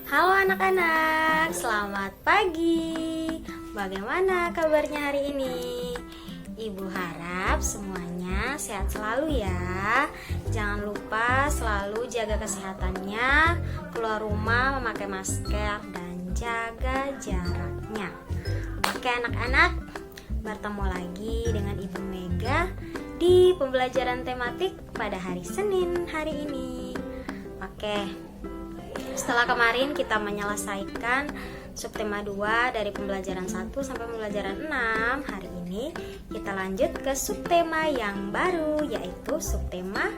Halo anak-anak, selamat pagi. Bagaimana kabarnya hari ini? Ibu harap semuanya sehat selalu ya. Jangan lupa selalu jaga kesehatannya, keluar rumah memakai masker dan jaga jaraknya. Oke anak-anak, bertemu lagi dengan Ibu Mega di pembelajaran tematik pada hari Senin hari ini. Oke. Setelah kemarin kita menyelesaikan subtema 2 dari pembelajaran 1 sampai pembelajaran 6, hari ini kita lanjut ke subtema yang baru, yaitu subtema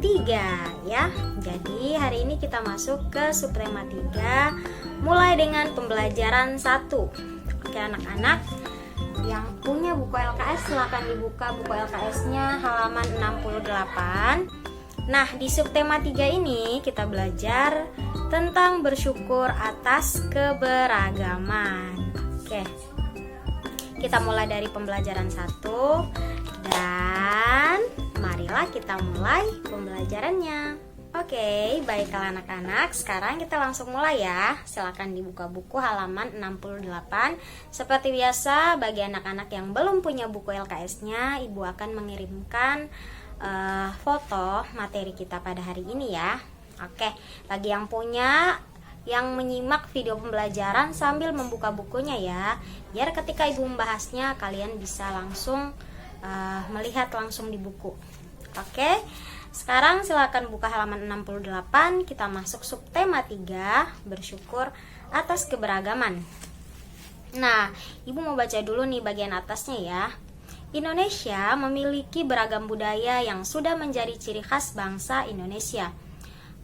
3 ya. Jadi hari ini kita masuk ke subtema 3 mulai dengan pembelajaran 1. Oke anak-anak, yang punya buku LKS silakan dibuka buku LKS-nya halaman 68. Nah, di subtema 3 ini kita belajar tentang bersyukur atas keberagaman. Oke. Kita mulai dari pembelajaran 1 dan marilah kita mulai pembelajarannya. Oke, baiklah anak-anak, sekarang kita langsung mulai ya. Silakan dibuka buku halaman 68. Seperti biasa, bagi anak-anak yang belum punya buku LKS-nya, Ibu akan mengirimkan foto materi kita pada hari ini ya. Oke, bagi yang punya, yang menyimak video pembelajaran sambil membuka bukunya ya, biar ketika Ibu membahasnya kalian bisa langsung melihat langsung di buku. Oke, sekarang silakan buka halaman 68. Kita masuk subtema 3, bersyukur atas keberagaman. Nah, Ibu mau baca dulu nih bagian atasnya ya. Indonesia memiliki beragam budaya yang sudah menjadi ciri khas bangsa Indonesia.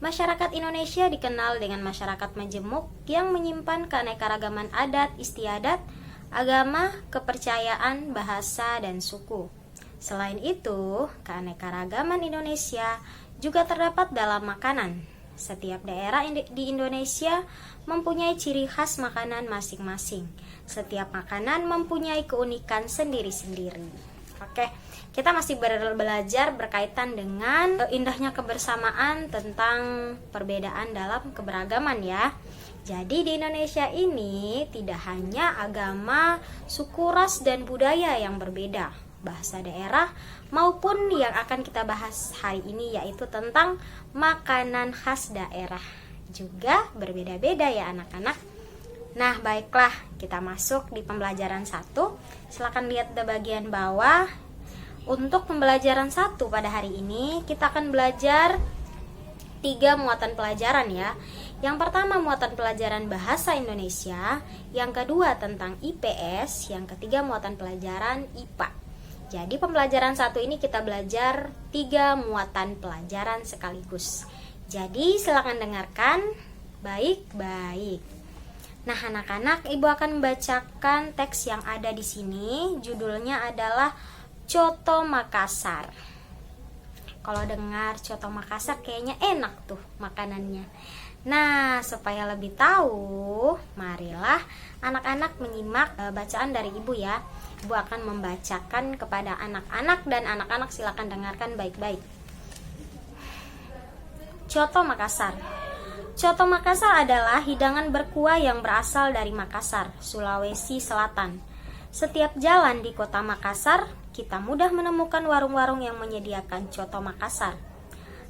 Masyarakat Indonesia dikenal dengan masyarakat majemuk yang menyimpan keanekaragaman adat istiadat, agama, kepercayaan, bahasa, dan suku. Selain itu, keanekaragaman Indonesia juga terdapat dalam makanan. Setiap daerah di Indonesia mempunyai ciri khas makanan masing-masing. Setiap makanan mempunyai keunikan sendiri-sendiri. Oke, kita masih belajar berkaitan dengan indahnya kebersamaan tentang perbedaan dalam keberagaman ya. Jadi di Indonesia ini tidak hanya agama, suku, ras, dan budaya yang berbeda, bahasa daerah maupun yang akan kita bahas hari ini yaitu tentang makanan khas daerah juga berbeda-beda ya anak-anak. Nah baiklah, kita masuk di pembelajaran 1. Silakan lihat di bagian bawah. Untuk pembelajaran 1 pada hari ini kita akan belajar 3 muatan pelajaran ya. Yang pertama muatan pelajaran bahasa Indonesia, yang kedua tentang IPS, yang ketiga muatan pelajaran IPA. Jadi pembelajaran 1 ini kita belajar 3 muatan pelajaran sekaligus. Jadi silakan dengarkan baik-baik. Nah anak-anak, Ibu akan membacakan teks yang ada di sini. Judulnya adalah Coto Makassar. Kalau dengar Coto Makassar kayaknya enak tuh makanannya. Nah, supaya lebih tahu, marilah anak-anak menyimak bacaan dari Ibu ya. Ibu akan membacakan kepada anak-anak dan anak-anak silakan dengarkan baik-baik. Coto Makassar. Coto Makassar adalah hidangan berkuah yang berasal dari Makassar, Sulawesi Selatan. Setiap jalan di kota Makassar, kita mudah menemukan warung-warung yang menyediakan coto Makassar.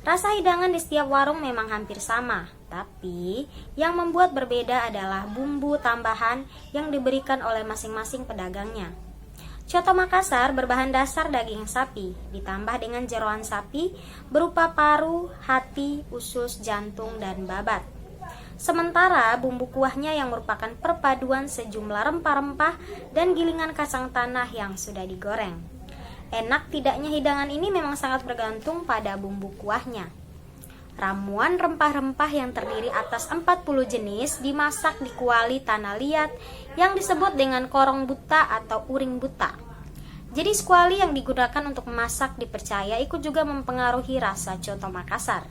Rasa hidangan di setiap warung memang hampir sama, tapi yang membuat berbeda adalah bumbu tambahan yang diberikan oleh masing-masing pedagangnya. Coto Makassar berbahan dasar daging sapi, ditambah dengan jeroan sapi berupa paru, hati, usus, jantung, dan babat. Sementara bumbu kuahnya yang merupakan perpaduan sejumlah rempah-rempah dan gilingan kacang tanah yang sudah digoreng. Enak tidaknya hidangan ini memang sangat bergantung pada bumbu kuahnya. Ramuan rempah-rempah yang terdiri atas 40 jenis dimasak di kuali tanah liat yang disebut dengan korong buta atau uring buta. Jadi kuali yang digunakan untuk memasak dipercaya ikut juga mempengaruhi rasa coto Makassar.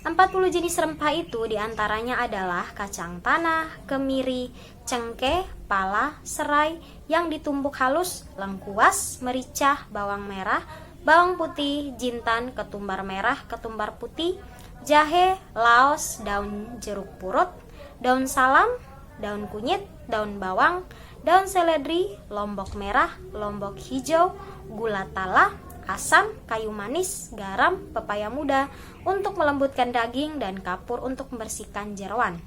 40 jenis rempah itu diantaranya adalah kacang tanah, kemiri, cengkeh, pala, serai yang ditumbuk halus, lengkuas, merica, bawang merah, bawang putih, jintan, ketumbar merah, ketumbar putih, jahe, laos, daun jeruk purut, daun salam, daun kunyit, daun bawang, daun seledri, lombok merah, lombok hijau, gula tala, asam, kayu manis, garam, pepaya muda untuk melembutkan daging, dan kapur untuk membersihkan jeroan.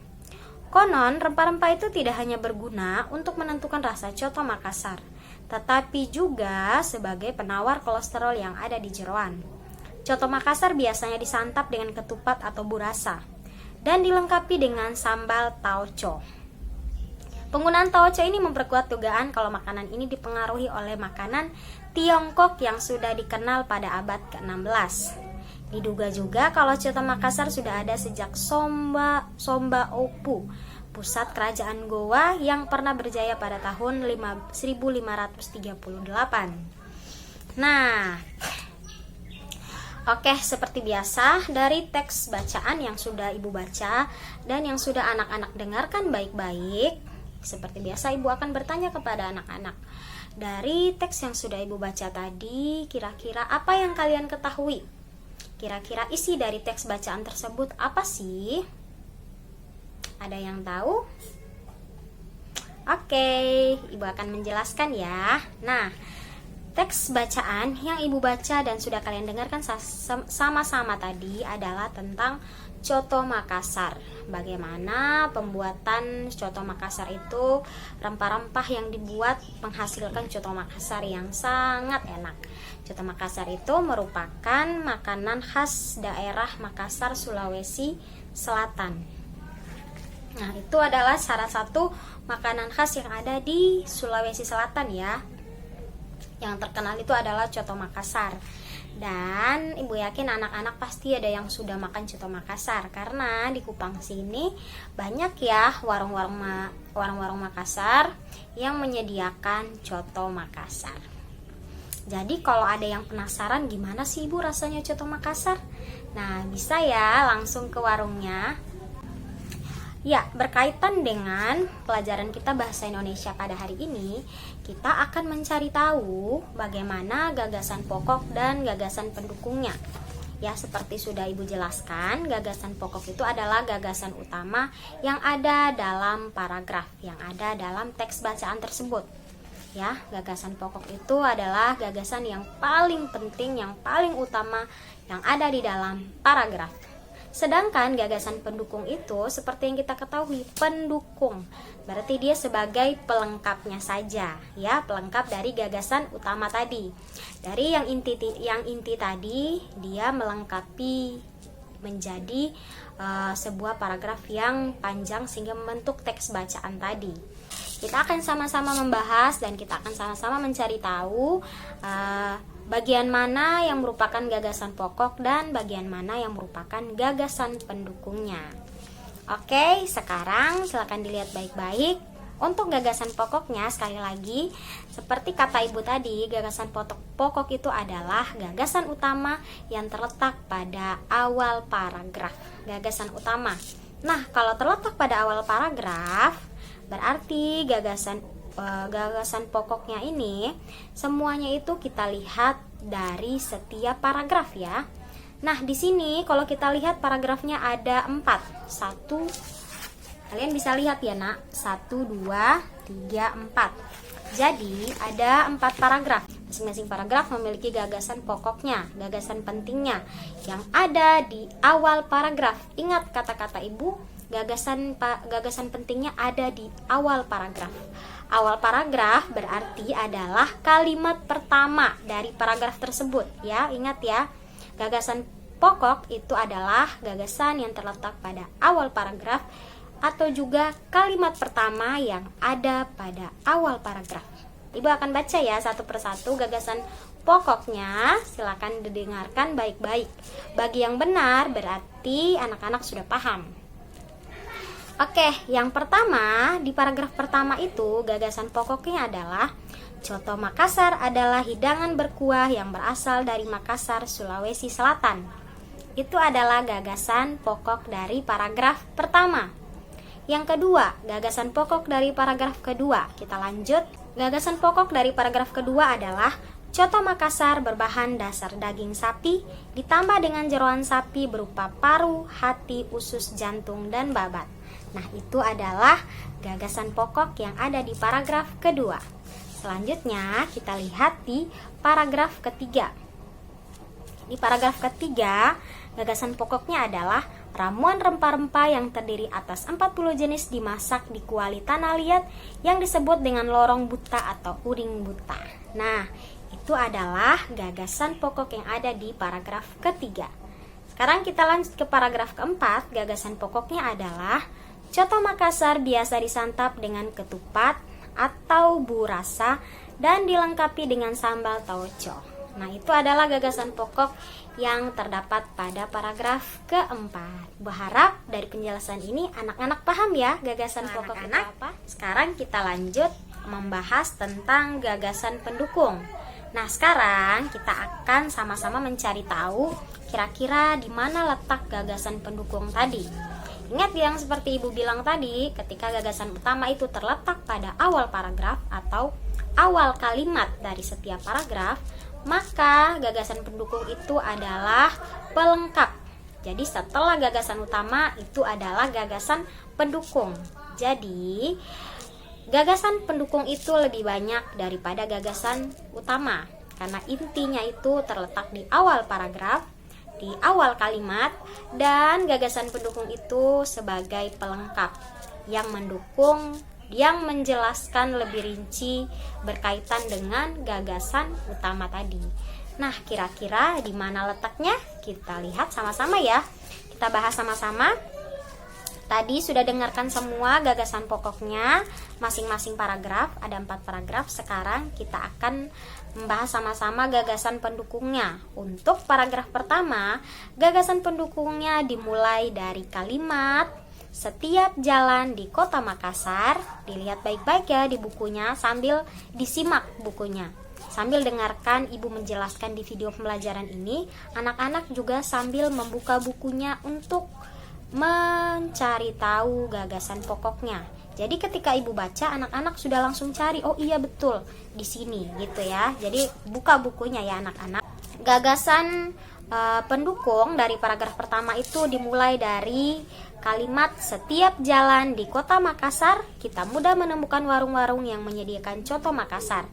Konon, rempah-rempah itu tidak hanya berguna untuk menentukan rasa coto Makassar, tetapi juga sebagai penawar kolesterol yang ada di jeroan. Coto Makassar biasanya disantap dengan ketupat atau burasa dan dilengkapi dengan sambal tauco. Penggunaan tauco ini memperkuat dugaan kalau makanan ini dipengaruhi oleh makanan Tiongkok yang sudah dikenal pada abad ke-16. Diduga juga kalau coto Makassar sudah ada sejak Somba Opu, pusat kerajaan Goa yang pernah berjaya pada tahun 1538. Nah, oke, seperti biasa dari teks bacaan yang sudah Ibu baca dan yang sudah anak-anak dengarkan baik-baik, seperti biasa Ibu akan bertanya kepada anak-anak. Dari teks yang sudah Ibu baca tadi, kira-kira apa yang kalian ketahui? Kira-kira isi dari teks bacaan tersebut apa sih? Ada yang tahu? Oke, Ibu akan menjelaskan ya. Nah, teks bacaan yang Ibu baca dan sudah kalian dengarkan sama-sama tadi adalah tentang coto Makassar. Bagaimana pembuatan coto Makassar itu, rempah-rempah yang dibuat menghasilkan coto Makassar yang sangat enak. Coto Makassar itu merupakan makanan khas daerah Makassar, Sulawesi Selatan. Nah, itu adalah salah satu makanan khas yang ada di Sulawesi Selatan ya. Yang terkenal itu adalah coto Makassar. Dan Ibu yakin anak-anak pasti ada yang sudah makan coto Makassar, karena di Kupang sini banyak ya warung-warung Makassar yang menyediakan coto Makassar. Jadi kalau ada yang penasaran gimana sih Ibu rasanya coto Makassar, nah bisa ya langsung ke warungnya. Ya, berkaitan dengan pelajaran kita bahasa Indonesia pada hari ini, kita akan mencari tahu bagaimana gagasan pokok dan gagasan pendukungnya. Ya, seperti sudah Ibu jelaskan, gagasan pokok itu adalah gagasan utama yang ada dalam paragraf, yang ada dalam teks bacaan tersebut. Ya, gagasan pokok itu adalah gagasan yang paling penting, yang paling utama yang ada di dalam paragraf. Sedangkan gagasan pendukung itu seperti yang kita ketahui, pendukung berarti dia sebagai pelengkapnya saja, ya, pelengkap dari gagasan utama tadi. Dari yang inti tadi, dia melengkapi menjadi sebuah paragraf yang panjang sehingga membentuk teks bacaan tadi. Kita akan sama-sama membahas dan kita akan sama-sama mencari tahu bagian mana yang merupakan gagasan pokok dan bagian mana yang merupakan gagasan pendukungnya. Oke, sekarang silakan dilihat baik-baik. Untuk gagasan pokoknya, sekali lagi, seperti kata Ibu tadi, gagasan pokok itu adalah gagasan utama yang terletak pada awal paragraf. Gagasan utama. Nah, kalau terletak pada awal paragraf, berarti gagasan pokoknya ini semuanya itu kita lihat dari setiap paragraf ya. Nah, di sini kalau kita lihat paragrafnya ada 4. Kalian bisa lihat ya nak, 1, 2, 3, 4. Jadi ada 4 paragraf. Masing-masing paragraf memiliki gagasan pokoknya, gagasan pentingnya yang ada di awal paragraf. Ingat kata-kata Ibu, gagasan pentingnya ada di awal paragraf. Awal paragraf berarti adalah kalimat pertama dari paragraf tersebut ya. Ingat ya, gagasan pokok itu adalah gagasan yang terletak pada awal paragraf atau juga kalimat pertama yang ada pada awal paragraf. Ibu akan baca ya satu persatu gagasan pokoknya. Silakan didengarkan baik-baik. Bagi yang benar berarti anak-anak sudah paham. Oke, yang pertama, di paragraf pertama itu gagasan pokoknya adalah coto Makassar adalah hidangan berkuah yang berasal dari Makassar, Sulawesi Selatan. Itu adalah gagasan pokok dari paragraf pertama. Yang kedua, gagasan pokok dari paragraf kedua. Kita lanjut. Gagasan pokok dari paragraf kedua adalah Coto Makassar berbahan dasar daging sapi, ditambah dengan jeroan sapi berupa paru, hati, usus, jantung, dan babat. Nah, itu adalah gagasan pokok yang ada di paragraf kedua. Selanjutnya, kita lihat di paragraf ketiga. Di paragraf ketiga, gagasan pokoknya adalah ramuan rempah-rempah yang terdiri atas 40 jenis dimasak di kuali tanah liat yang disebut dengan lorong buta atau uring buta. Nah, itu adalah gagasan pokok yang ada di paragraf ketiga. Sekarang kita lanjut ke paragraf keempat. Gagasan pokoknya adalah coto Makassar biasa disantap dengan ketupat atau burasa dan dilengkapi dengan sambal tauco. Nah, itu adalah gagasan pokok yang terdapat pada paragraf keempat. Berharap dari penjelasan ini anak-anak paham ya gagasan pokok itu apa. Sekarang kita lanjut membahas tentang gagasan pendukung. Nah, sekarang kita akan sama-sama mencari tahu kira-kira di mana letak gagasan pendukung tadi. Ingat yang seperti Ibu bilang tadi, ketika gagasan utama itu terletak pada awal paragraf atau awal kalimat dari setiap paragraf, maka gagasan pendukung itu adalah pelengkap. Jadi setelah gagasan utama itu adalah gagasan pendukung. Jadi gagasan pendukung itu lebih banyak daripada gagasan utama karena intinya itu terletak di awal paragraf, di awal kalimat, dan gagasan pendukung itu sebagai pelengkap yang mendukung, yang menjelaskan lebih rinci berkaitan dengan gagasan utama tadi. Nah, kira-kira di mana letaknya? Kita lihat sama-sama ya. Kita bahas sama-sama. Tadi sudah dengarkan semua gagasan pokoknya masing-masing paragraf, ada 4 paragraf. Sekarang kita akan membahas sama-sama gagasan pendukungnya. Untuk paragraf pertama, gagasan pendukungnya dimulai dari kalimat setiap jalan di Kota Makassar. Dilihat baik-baik ya di bukunya sambil disimak bukunya. Sambil dengarkan Ibu menjelaskan di video pembelajaran ini, anak-anak juga sambil membuka bukunya untuk mencari tahu gagasan pokoknya. Jadi ketika Ibu baca, anak-anak sudah langsung cari, oh iya betul di sini gitu ya. Jadi buka bukunya ya anak-anak. Gagasan pendukung dari paragraf pertama itu dimulai dari kalimat setiap jalan di Kota Makassar, kita mudah menemukan warung-warung yang menyediakan coto Makassar.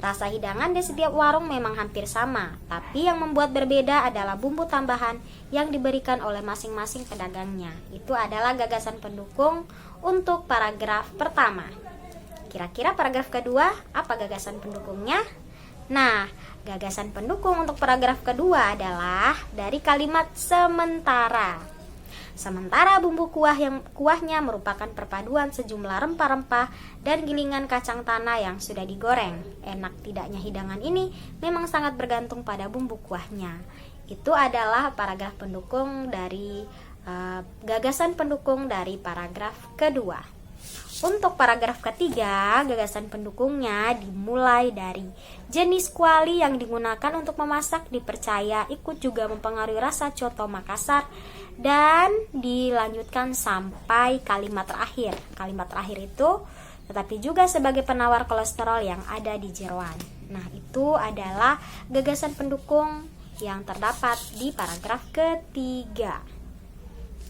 Rasa hidangan di setiap warung memang hampir sama, tapi yang membuat berbeda adalah bumbu tambahan yang diberikan oleh masing-masing pedagangnya. Itu adalah gagasan pendukung untuk paragraf pertama. Kira-kira paragraf kedua, apa gagasan pendukungnya? Nah, gagasan pendukung untuk paragraf kedua adalah dari kalimat sementara. Sementara bumbu kuahnya merupakan perpaduan sejumlah rempah-rempah dan gilingan kacang tanah yang sudah digoreng. Enak tidaknya hidangan ini memang sangat bergantung pada bumbu kuahnya. Itu adalah paragraf pendukung dari gagasan pendukung dari paragraf kedua. Untuk paragraf ketiga, gagasan pendukungnya dimulai dari jenis kuali yang digunakan untuk memasak dipercaya ikut juga mempengaruhi rasa coto Makassar, dan dilanjutkan sampai kalimat terakhir. Kalimat terakhir itu tetapi juga sebagai penawar kolesterol yang ada di jeroan. Nah, itu adalah gagasan pendukung yang terdapat di paragraf ketiga.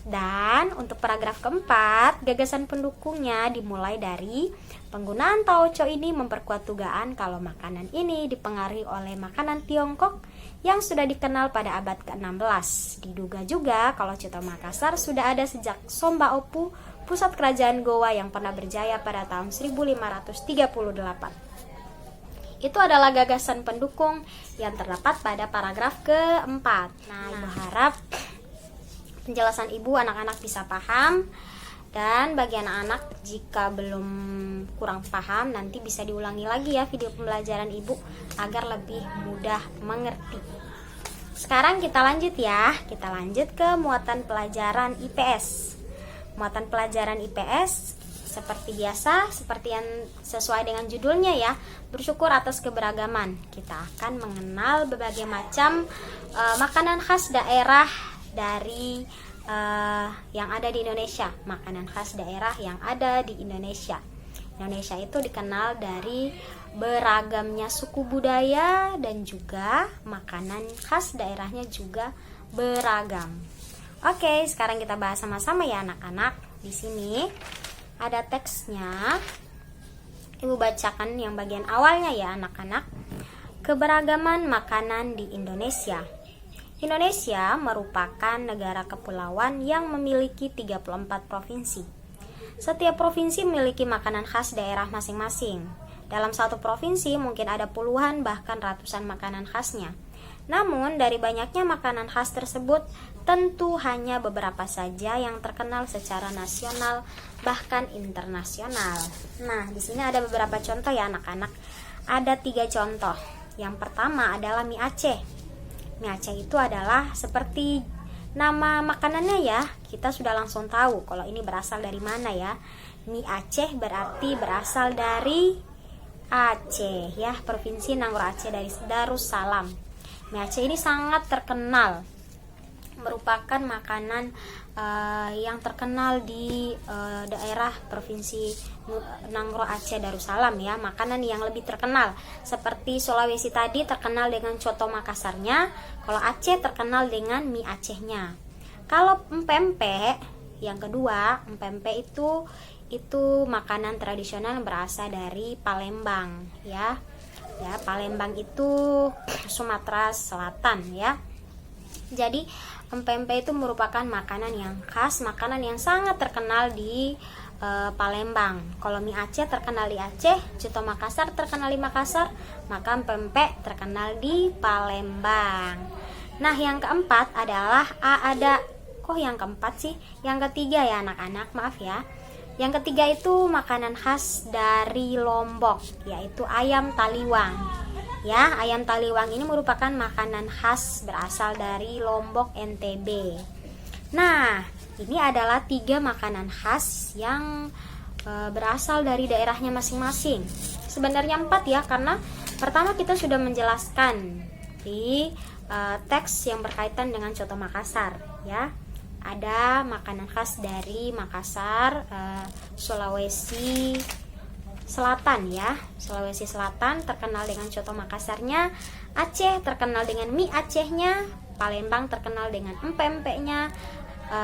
Dan untuk paragraf keempat, gagasan pendukungnya dimulai dari penggunaan tauco ini memperkuat dugaan kalau makanan ini dipengaruhi oleh makanan Tiongkok yang sudah dikenal pada abad ke-16. Diduga juga kalau coto Makassar sudah ada sejak Somba Opu, pusat kerajaan Goa yang pernah berjaya pada tahun 1538. Itu adalah gagasan pendukung yang terdapat pada paragraf keempat. Nah, Ibu harap penjelasan Ibu anak-anak bisa paham, dan bagi anak-anak jika belum kurang paham nanti bisa diulangi lagi ya video pembelajaran Ibu agar lebih mudah mengerti. Sekarang kita lanjut ya, kita lanjut ke muatan pelajaran IPS. Muatan pelajaran IPS seperti biasa, seperti yang sesuai dengan judulnya ya, bersyukur atas keberagaman. Kita akan mengenal berbagai macam makanan khas daerah dari yang ada di Indonesia, makanan khas daerah yang ada di Indonesia. Indonesia itu dikenal dari beragamnya suku budaya dan juga makanan khas daerahnya juga beragam. Oke, sekarang kita bahas sama-sama ya anak-anak. Di sini ada teksnya. Ibu bacakan yang bagian awalnya ya anak-anak. Keberagaman makanan di Indonesia. Indonesia merupakan negara kepulauan yang memiliki 34 provinsi. Setiap provinsi memiliki makanan khas daerah masing-masing. Dalam satu provinsi mungkin ada puluhan bahkan ratusan makanan khasnya. Namun dari banyaknya makanan khas tersebut, tentu hanya beberapa saja yang terkenal secara nasional bahkan internasional. Nah, di sini ada beberapa contoh ya anak-anak. Ada 3 contoh. Yang pertama adalah mie Aceh. Mie Aceh itu adalah seperti nama makanannya ya. Kita sudah langsung tahu kalau ini berasal dari mana ya. Mie Aceh berarti berasal dari Aceh ya, Provinsi Nangro Aceh dari Darussalam. Mie Aceh ini sangat terkenal, merupakan makanan yang terkenal di daerah Provinsi Nangro Aceh Darussalam ya. Makanan yang lebih terkenal seperti Sulawesi tadi terkenal dengan coto Makassarnya, kalau Aceh terkenal dengan mie Acehnya. Kalau empempe yang kedua, empempe itu makanan tradisional yang berasal dari Palembang ya. Ya, Palembang itu Sumatera Selatan ya. Jadi empempe itu merupakan makanan yang khas, makanan yang sangat terkenal di Palembang. Kalau mie Aceh terkenal di Aceh, coto Makassar terkenal di Makassar, maka empempe terkenal di Palembang. Nah, yang keempat adalah yang keempat sih? Yang ketiga ya anak-anak, maaf ya. Yang ketiga itu makanan khas dari Lombok, yaitu ayam taliwang. Ya, ayam taliwang ini merupakan makanan khas berasal dari Lombok NTB. Nah, ini adalah 3 makanan khas yang berasal dari daerahnya masing-masing. Sebenarnya 4 ya, karena pertama kita sudah menjelaskan di teks yang berkaitan dengan coto Makassar ya. Ada makanan khas dari Makassar, Sulawesi Selatan ya. Sulawesi Selatan terkenal dengan coto Makassarnya, Aceh terkenal dengan mie Acehnya, Palembang terkenal dengan empempeknya,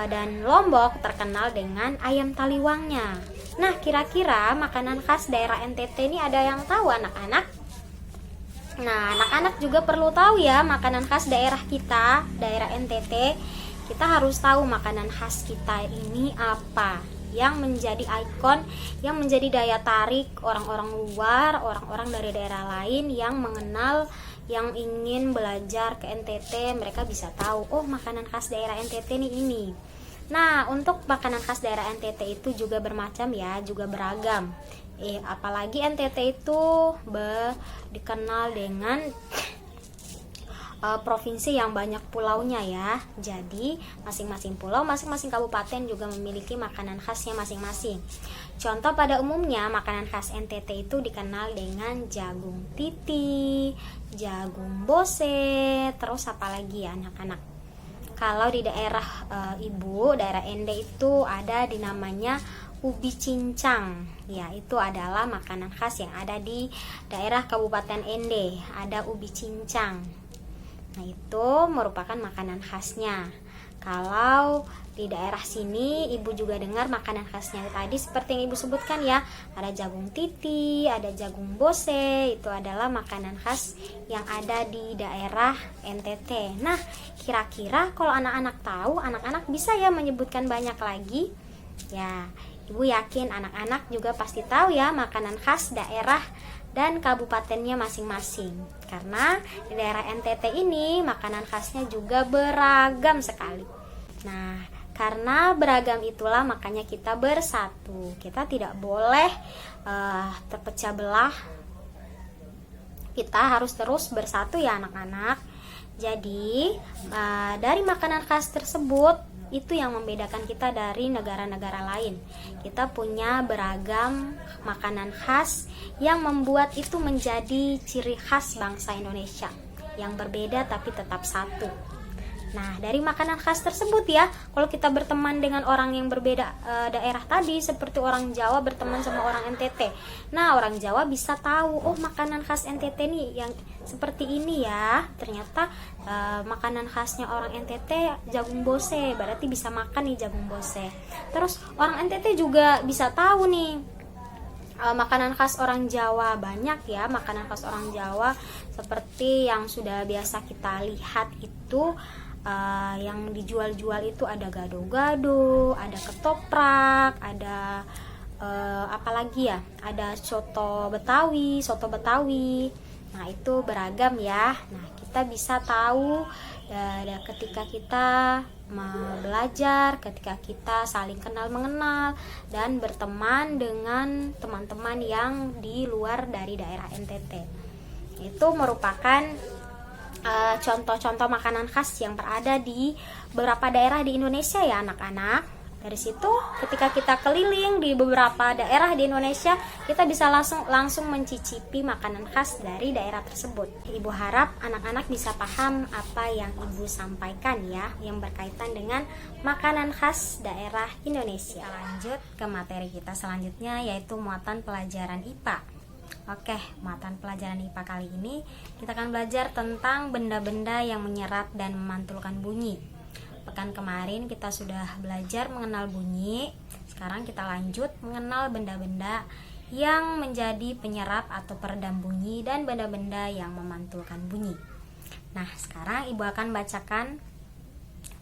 dan Lombok terkenal dengan ayam taliwangnya. Nah, kira-kira makanan khas daerah NTT ini ada yang tahu anak-anak? Nah, anak-anak juga perlu tahu ya makanan khas daerah kita, daerah NTT. Kita harus tahu makanan khas kita ini apa yang menjadi ikon, yang menjadi daya tarik orang-orang luar, orang-orang dari daerah lain yang mengenal, yang ingin belajar ke NTT, mereka bisa tahu, oh makanan khas daerah NTT ini. Nah, untuk makanan khas daerah NTT itu juga bermacam ya, juga beragam. Apalagi NTT itu dikenal dengan provinsi yang banyak pulaunya ya. Jadi masing-masing pulau, masing-masing kabupaten juga memiliki makanan khasnya masing-masing. Contoh pada umumnya makanan khas NTT itu dikenal dengan jagung titi, jagung bose, terus apa lagi ya anak-anak. Kalau di daerah ibu, daerah Ende itu ada dinamanya ubi cincang. Ya, itu adalah makanan khas yang ada di daerah Kabupaten Ende. Ada ubi cincang. Nah, itu merupakan makanan khasnya. Kalau di daerah sini ibu juga dengar makanan khasnya tadi seperti yang ibu sebutkan ya, ada jagung titi, ada jagung bose, itu adalah makanan khas yang ada di daerah NTT. Nah, kira-kira kalau anak-anak tahu, anak-anak bisa ya menyebutkan banyak lagi. Ya, ibu yakin anak-anak juga pasti tahu ya makanan khas daerah dan kabupatennya masing-masing. Karena di daerah NTT ini makanan khasnya juga beragam sekali. Nah, karena beragam itulah makanya kita bersatu. Kita tidak boleh terpecah belah. Kita harus terus bersatu ya anak-anak. Jadi dari makanan khas tersebut, itu yang membedakan kita dari negara-negara lain. Kita punya beragam makanan khas yang membuat itu menjadi ciri khas bangsa Indonesia, yang berbeda tapi tetap satu. Nah, dari makanan khas tersebut ya, kalau kita berteman dengan orang yang berbeda daerah tadi, seperti orang Jawa berteman sama orang NTT. Nah, orang Jawa bisa tahu, oh makanan khas NTT nih yang seperti ini ya. Ternyata makanan khasnya orang NTT jagung bose, berarti bisa makan nih jagung bose. Terus orang NTT juga bisa tahu nih makanan khas orang Jawa. Banyak ya makanan khas orang Jawa, seperti yang sudah biasa kita lihat itu yang dijual-jual itu ada gado-gado, ada ketoprak, ada apalagi ya, ada soto Betawi. Nah, itu beragam ya. Nah, kita bisa tahu ketika kita belajar, ketika kita saling kenal mengenal dan berteman dengan teman-teman yang di luar dari daerah NTT. Itu merupakan contoh-contoh makanan khas yang berada di beberapa daerah di Indonesia ya anak-anak. Dari situ ketika kita keliling di beberapa daerah di Indonesia, kita bisa langsung mencicipi makanan khas dari daerah tersebut. Ibu harap anak-anak bisa paham apa yang Ibu sampaikan ya, yang berkaitan dengan makanan khas daerah Indonesia. Lanjut ke materi kita selanjutnya, yaitu muatan pelajaran IPA. Oke, muatan pelajaran IPA kali ini kita akan belajar tentang benda-benda yang menyerap dan memantulkan bunyi. Pekan kemarin kita sudah belajar mengenal bunyi. Sekarang kita lanjut mengenal benda-benda yang menjadi penyerap atau peredam bunyi dan benda-benda yang memantulkan bunyi. Nah, sekarang Ibu akan bacakan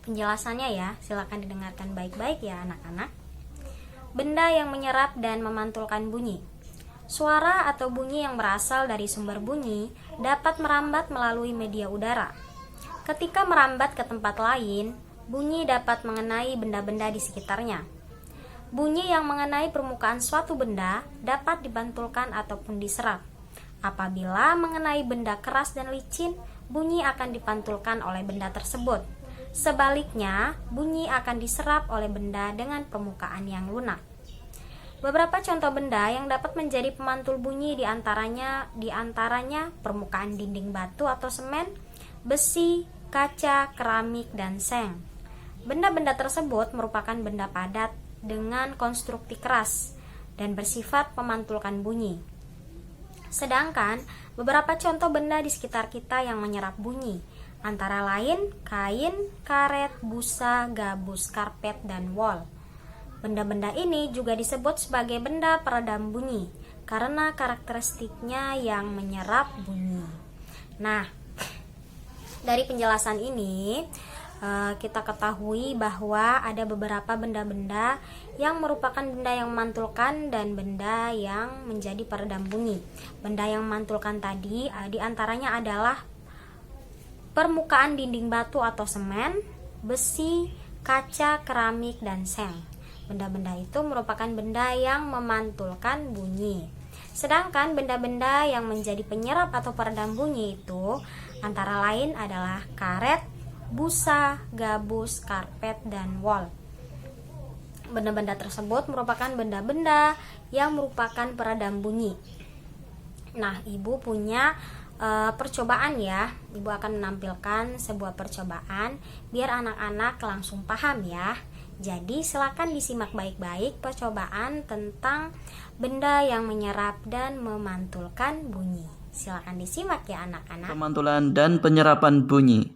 penjelasannya ya. Silakan didengarkan baik-baik ya anak-anak. Benda yang menyerap dan memantulkan bunyi. Suara atau bunyi yang berasal dari sumber bunyi dapat merambat melalui media udara. Ketika merambat ke tempat lain, bunyi dapat mengenai benda-benda di sekitarnya. Bunyi yang mengenai permukaan suatu benda dapat dipantulkan ataupun diserap. Apabila mengenai benda keras dan licin, bunyi akan dipantulkan oleh benda tersebut. Sebaliknya, bunyi akan diserap oleh benda dengan permukaan yang lunak. Beberapa contoh benda yang dapat menjadi pemantul bunyi diantaranya permukaan dinding batu atau semen, besi, kaca, keramik, dan seng. Benda-benda tersebut merupakan benda padat dengan konstruksi keras dan bersifat memantulkan bunyi. Sedangkan beberapa contoh benda di sekitar kita yang menyerap bunyi, antara lain kain, karet, busa, gabus, karpet, dan wol. Benda-benda ini juga disebut sebagai benda peredam bunyi karena karakteristiknya yang menyerap bunyi. Nah, dari penjelasan ini kita ketahui bahwa ada beberapa benda-benda yang merupakan benda yang memantulkan dan benda yang menjadi peredam bunyi. Benda yang memantulkan tadi diantaranya adalah permukaan dinding batu atau semen, besi, kaca, keramik, dan seng. Benda-benda itu merupakan benda yang memantulkan bunyi. Sedangkan benda-benda yang menjadi penyerap atau peredam bunyi itu antara lain adalah karet, busa, gabus, karpet, dan wol. Benda-benda tersebut merupakan benda-benda yang merupakan peredam bunyi. Nah, Ibu punya percobaan ya. Ibu akan menampilkan sebuah percobaan biar anak-anak langsung paham ya. Jadi silakan disimak baik-baik percobaan tentang benda yang menyerap dan memantulkan bunyi. Silakan disimak ya anak-anak. Pemantulan dan penyerapan bunyi.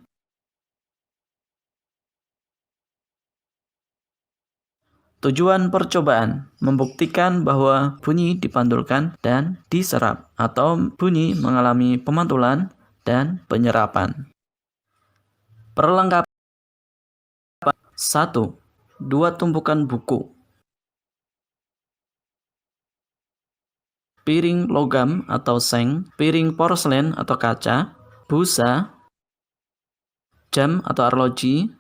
Tujuan percobaan membuktikan bahwa bunyi dipantulkan dan diserap atau bunyi mengalami pemantulan dan penyerapan. Perlengkapan 1. 2 tumpukan buku. Piring logam atau seng, piring porselen atau kaca, busa, jam atau arloji,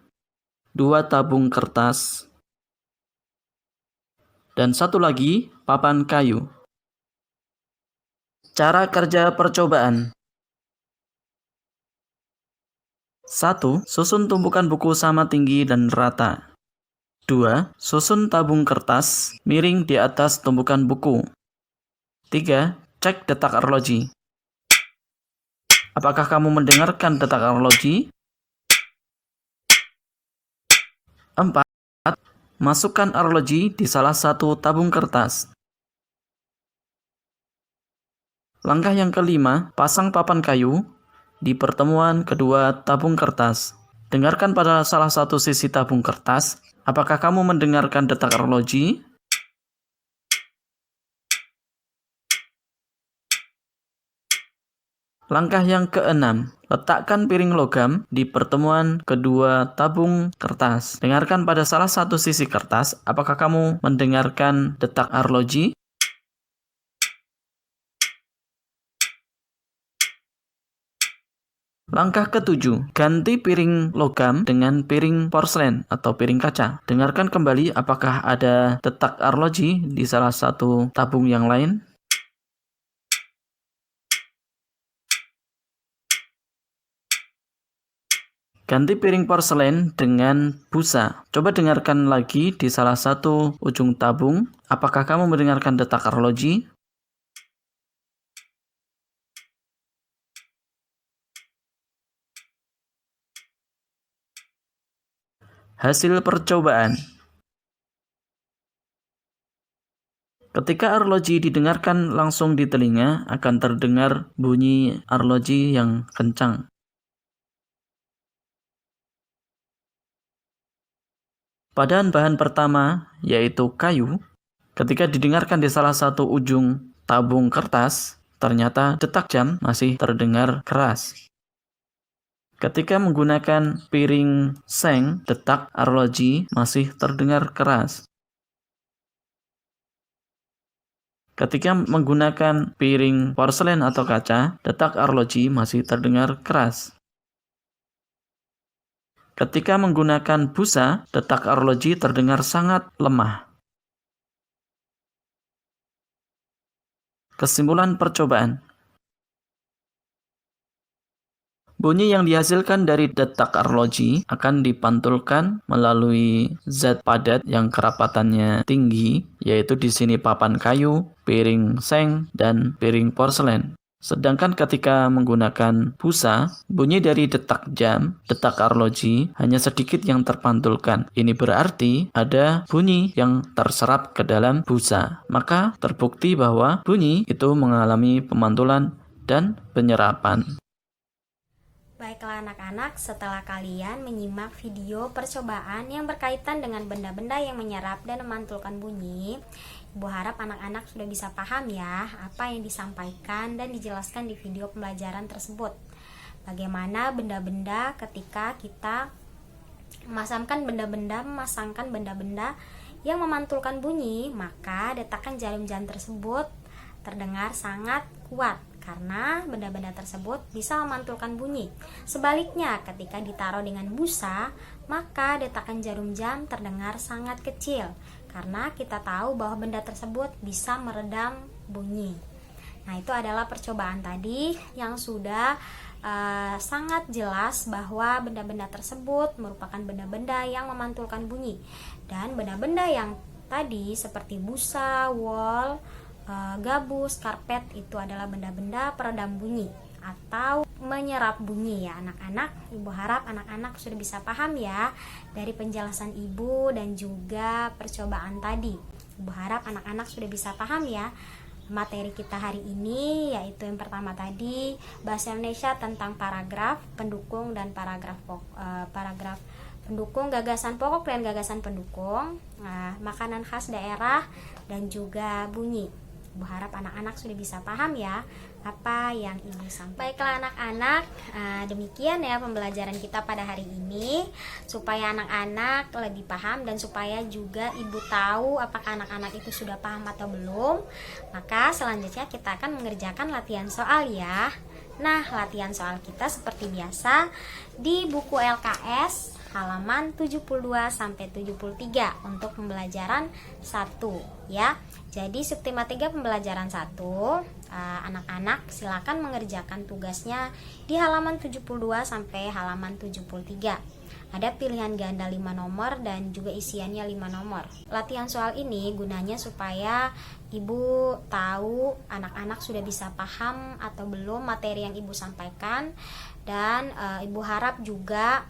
2 tabung kertas, dan satu lagi papan kayu. Cara kerja percobaan. 1. Susun tumpukan buku sama tinggi dan rata. 2. Susun tabung kertas miring di atas tumpukan buku. 3. Cek detak arloji. Apakah kamu mendengarkan detak arloji? 4. Masukkan arloji di salah satu tabung kertas. Langkah yang kelima, pasang papan kayu di pertemuan kedua tabung kertas. Dengarkan pada salah satu sisi tabung kertas. Apakah kamu mendengarkan detak arloji? Langkah yang keenam, letakkan piring logam di pertemuan kedua tabung kertas. Dengarkan pada salah satu sisi kertas, apakah kamu mendengarkan detak arloji? Langkah ketujuh, ganti piring logam dengan piring porselen atau piring kaca. Dengarkan kembali apakah ada detak arloji di salah satu tabung yang lain. Ganti piring porselen dengan busa. Coba dengarkan lagi di salah satu ujung tabung. Apakah kamu mendengarkan detak arloji? Hasil percobaan. Ketika arloji didengarkan langsung di telinga, akan terdengar bunyi arloji yang kencang. Bahan pertama, yaitu kayu, ketika didengarkan di salah satu ujung tabung kertas, ternyata detak jam masih terdengar keras. Ketika menggunakan piring seng, detak arloji masih terdengar keras. Ketika menggunakan piring porselen atau kaca, detak arloji masih terdengar keras. Ketika menggunakan busa, detak arloji terdengar sangat lemah. Kesimpulan percobaan. Bunyi yang dihasilkan dari detak arloji akan dipantulkan melalui zat padat yang kerapatannya tinggi, yaitu di sini papan kayu, piring seng, dan piring porselen. Sedangkan ketika menggunakan busa, bunyi dari detak jam, detak arloji hanya sedikit yang terpantulkan. Ini berarti ada bunyi yang terserap ke dalam busa. Maka terbukti bahwa bunyi itu mengalami pemantulan dan penyerapan. Baiklah anak-anak, setelah kalian menyimak video percobaan yang berkaitan dengan benda-benda yang menyerap dan memantulkan bunyi, Ibu harap anak-anak sudah bisa paham ya apa yang disampaikan dan dijelaskan di video pembelajaran tersebut. Bagaimana benda-benda ketika kita memasangkan benda-benda yang memantulkan bunyi, maka detakan jarum jam tersebut terdengar sangat kuat karena benda-benda tersebut bisa memantulkan bunyi. Sebaliknya, ketika ditaruh dengan busa, maka detakan jarum jam terdengar sangat kecil karena kita tahu bahwa benda tersebut bisa meredam bunyi. Nah, itu adalah percobaan tadi yang sudah sangat jelas bahwa benda-benda tersebut merupakan benda-benda yang memantulkan bunyi. Dan benda-benda yang tadi seperti busa, wol, gabus, karpet itu adalah benda-benda peredam bunyi atau menyerap bunyi ya anak-anak. Ibu harap anak-anak sudah bisa paham ya dari penjelasan ibu dan juga percobaan tadi. Ibu harap anak-anak sudah bisa paham ya materi kita hari ini, yaitu yang pertama tadi bahasa Indonesia tentang paragraf pendukung dan paragraf pendukung, gagasan pokok dan gagasan pendukung, makanan khas daerah dan juga bunyi. Ibu harap anak-anak sudah bisa paham ya apa yang ibu sampaikan. Baiklah anak-anak, demikian ya pembelajaran kita pada hari ini, supaya anak-anak lebih paham dan supaya juga ibu tahu apakah anak-anak itu sudah paham atau belum. Maka selanjutnya kita akan mengerjakan latihan soal ya. Nah, latihan soal kita seperti biasa di buku LKS halaman 72 sampai 73 untuk pembelajaran 1 ya. Jadi subtema 3 pembelajaran 1, anak-anak silakan mengerjakan tugasnya di halaman 72 sampai halaman 73. Ada pilihan ganda 5 nomor dan juga isiannya 5 nomor. Latihan soal ini gunanya supaya ibu tahu anak-anak sudah bisa paham atau belum materi yang ibu sampaikan, dan ibu harap juga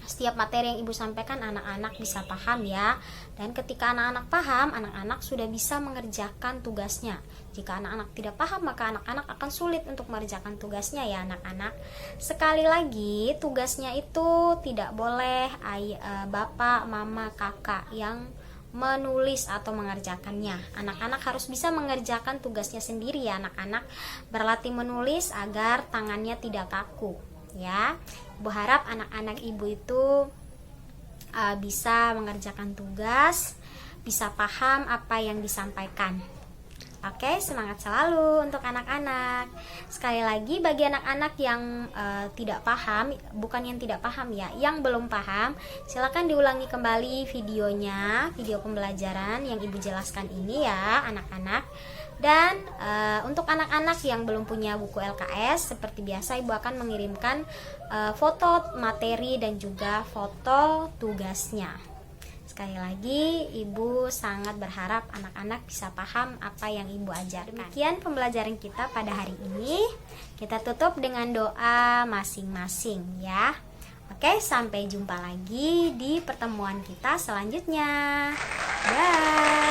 setiap materi yang ibu sampaikan anak-anak bisa paham ya. Dan ketika anak-anak paham, anak-anak sudah bisa mengerjakan tugasnya. Jika anak-anak tidak paham, maka anak-anak akan sulit untuk mengerjakan tugasnya ya anak-anak. Sekali lagi, tugasnya itu tidak boleh bapak, mama, kakak yang menulis atau mengerjakannya. Anak-anak harus bisa mengerjakan tugasnya sendiri ya anak-anak. Berlatih menulis agar tangannya tidak kaku ya. Ibu harap anak-anak ibu itu bisa mengerjakan tugas, bisa paham apa yang disampaikan. Oke, semangat selalu untuk anak-anak. Sekali lagi bagi anak-anak yang tidak paham, bukan yang tidak paham ya, yang belum paham, silakan diulangi kembali videonya, video pembelajaran yang ibu jelaskan ini ya anak-anak. Dan untuk anak-anak yang belum punya buku LKS, seperti biasa ibu akan mengirimkan foto materi dan juga foto tugasnya. Sekali lagi, ibu sangat berharap anak-anak bisa paham apa yang ibu ajarkan. Demikian pembelajaran kita pada hari ini. Kita tutup dengan doa masing-masing ya. Oke, sampai jumpa lagi di pertemuan kita selanjutnya. Dah.